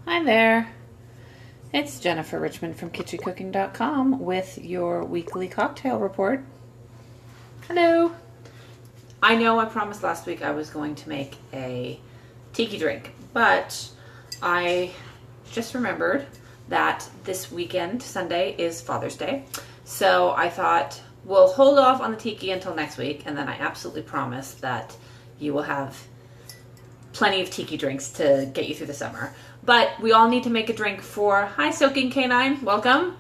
Hi there. It's Jennifer Richmond from KitchenCooking.com with your weekly cocktail report. Hello. I know I promised last week I was going to make a tiki drink, but I just remembered that this weekend, Sunday, is Father's Day. So I thought we'll hold off on the tiki until next week, and then I absolutely promise that you will have plenty of tiki drinks to get you through the summer. But we all need to make a drink for, hi Soaking Canine, welcome.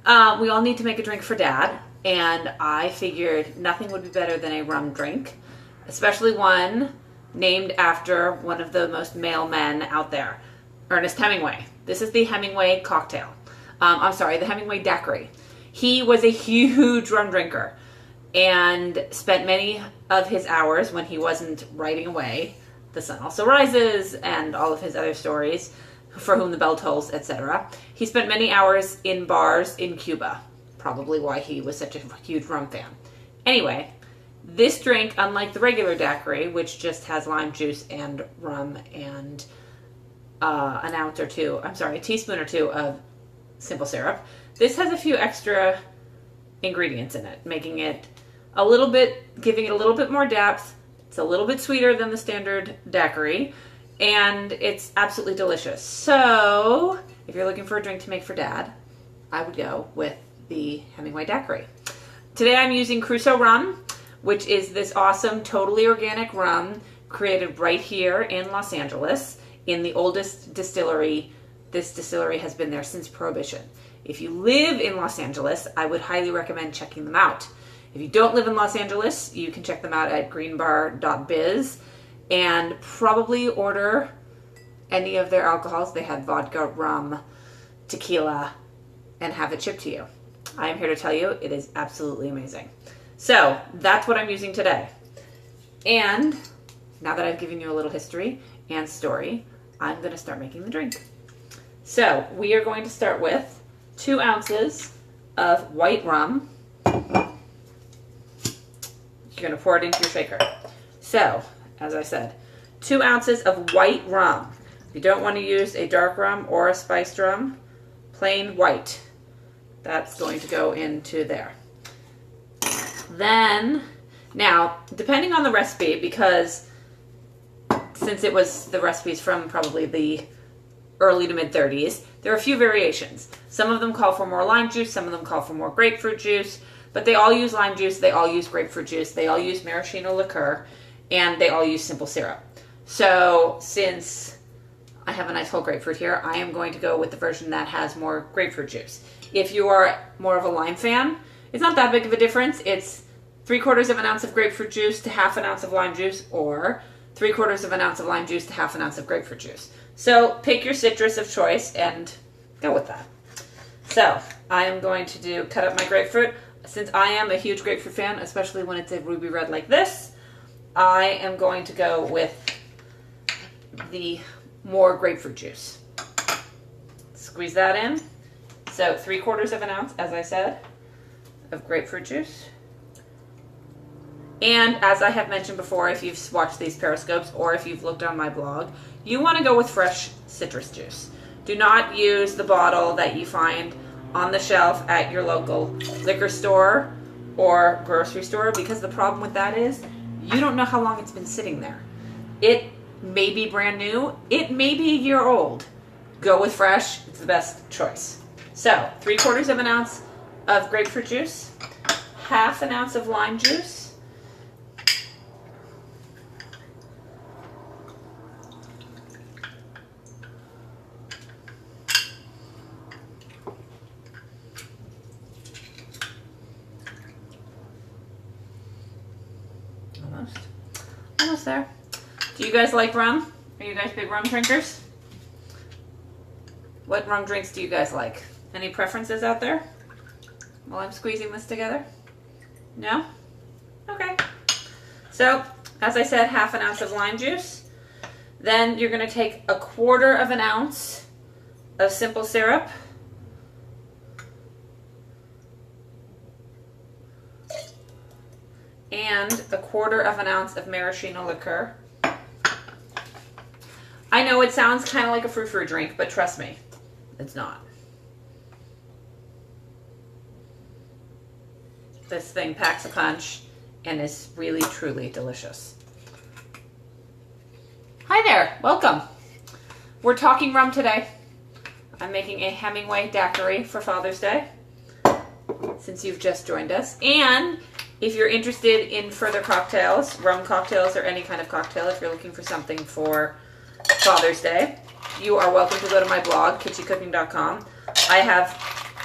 We all need to make a drink for Dad, and I figured nothing would be better than a rum drink, especially one named after one of the most male men out there, Ernest Hemingway. This is the Hemingway cocktail. The Hemingway Daiquiri. He was a huge rum drinker and spent many of his hours when he wasn't writing away The Sun Also Rises and all of his other stories, For Whom the Bell Tolls, etc. He spent many hours in bars in Cuba, probably why he was such a huge rum fan. Anyway, this drink, unlike the regular daiquiri, which just has lime juice and rum and a teaspoon or two of simple syrup, this has a few extra ingredients in it, giving it a little bit more depth. It's a little bit sweeter than the standard daiquiri, and it's absolutely delicious. So, if you're looking for a drink to make for Dad, I would go with the Hemingway Daiquiri. Today I'm using Crusoe rum, which is this awesome, totally organic rum created right here in Los Angeles in the oldest distillery. This distillery has been there since Prohibition. If you live in Los Angeles, I would highly recommend checking them out. If you don't live in Los Angeles, you can check them out at greenbar.biz and probably order any of their alcohols. They have vodka, rum, tequila, and have it shipped to you. I am here to tell you it is absolutely amazing. So that's what I'm using today. And now that I've given you a little history and story, I'm going to start making the drink. So we are going to start with 2 ounces of white rum. You're going to pour it into your shaker. So, as I said, 2 ounces of white rum. You don't want to use a dark rum or a spiced rum. Plain white. That's going to go into there. Then, now, depending on the recipe, because since the recipe's from probably the early to mid 30s, there are a few variations. Some of them call for more lime juice, some of them call for more grapefruit juice, but they all use lime juice, they all use grapefruit juice, they all use maraschino liqueur, and they all use simple syrup. So since I have a nice whole grapefruit here, I am going to go with the version that has more grapefruit juice. If you are more of a lime fan, it's not that big of a difference. It's 3/4 of an ounce of grapefruit juice to half an ounce of lime juice, or 3/4 of an ounce of lime juice to half an ounce of grapefruit juice. So pick your citrus of choice and go with that. So I am going to cut up my grapefruit. Since I am a huge grapefruit fan, especially when it's a ruby red like this, I am going to go with the more grapefruit juice. Squeeze that in. So 3/4 of an ounce, as I said, of grapefruit juice. And as I have mentioned before, if you've watched these periscopes or if you've looked on my blog, you want to go with fresh citrus juice. Do not use the bottle that you find on the shelf at your local liquor store or grocery store, because the problem with that is you don't know how long it's been sitting there. It may be brand new, it may be a year old. Go with fresh, it's the best choice. So 3/4 of an ounce of grapefruit juice, half an ounce of lime juice, almost there. Do you guys like rum? Are you guys big rum drinkers? What rum drinks do you guys like? Any preferences out there while I'm squeezing this together? No? Okay. So, as I said, half an ounce of lime juice. Then you're going to take 1/4 of an ounce of simple syrup. And 1/4 of an ounce of maraschino liqueur. I know it sounds kind of like a frou-frou drink, but trust me, it's not. This thing packs a punch and is really, truly delicious. Hi there, welcome. We're talking rum today. I'm making a Hemingway Daiquiri for Father's Day, since you've just joined us. And if you're interested in further cocktails, rum cocktails or any kind of cocktail, if you're looking for something for Father's Day, you are welcome to go to my blog, kitschycooking.com. I have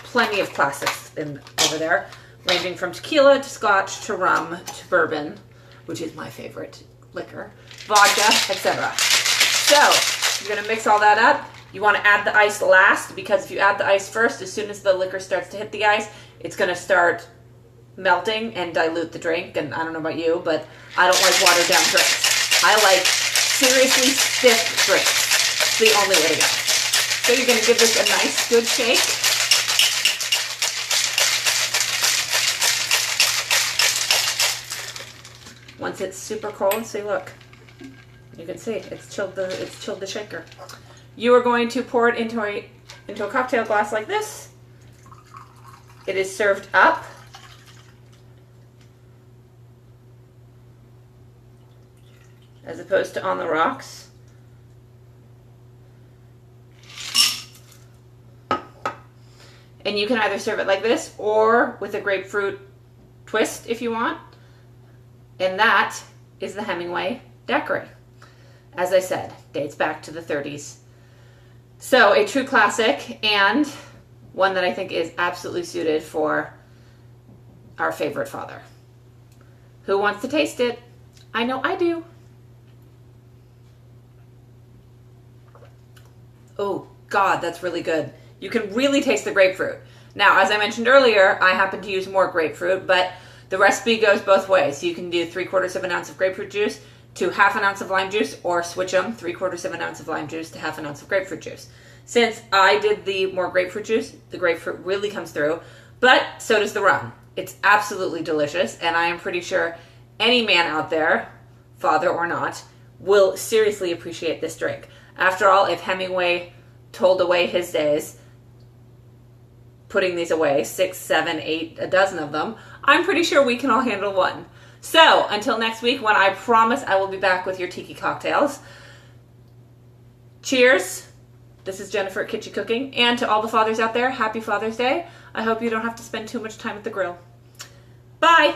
plenty of classics over there, ranging from tequila to scotch to rum to bourbon, which is my favorite liquor, vodka, etc. So, you're going to mix all that up. You want to add the ice last, because if you add the ice first, as soon as the liquor starts to hit the ice, it's going to start melting and dilute the drink. And I don't know about you, but I don't like watered down drinks. I like seriously stiff drinks. It's the only way to go. So you're going to give this a nice, good shake. Once it's super cold, see, look. You can see it's chilled the shaker. You are going to pour it into a cocktail glass like this. It is served up. As opposed to on the rocks. And you can either serve it like this or with a grapefruit twist if you want. And that is the Hemingway Daiquiri. As I said, dates back to the 30s. So a true classic, and one that I think is absolutely suited for our favorite father. Who wants to taste it? I know I do. Oh God, that's really good. You can really taste the grapefruit. Now, as I mentioned earlier, I happen to use more grapefruit, but the recipe goes both ways. You can do 3/4 of an ounce of grapefruit juice to 1/2 ounce of lime juice, or switch them, 3/4 of an ounce of lime juice to 1/2 ounce of grapefruit juice. Since I did the more grapefruit juice, the grapefruit really comes through, but so does the rum. It's absolutely delicious, and I am pretty sure any man out there, father or not, will seriously appreciate this drink. After all, if Hemingway told away his days, putting these away, 6, 7, 8, a dozen of them, I'm pretty sure we can all handle one. So, until next week, when I promise I will be back with your tiki cocktails. Cheers. This is Jennifer at Kitschy Cooking. And to all the fathers out there, happy Father's Day. I hope you don't have to spend too much time at the grill. Bye.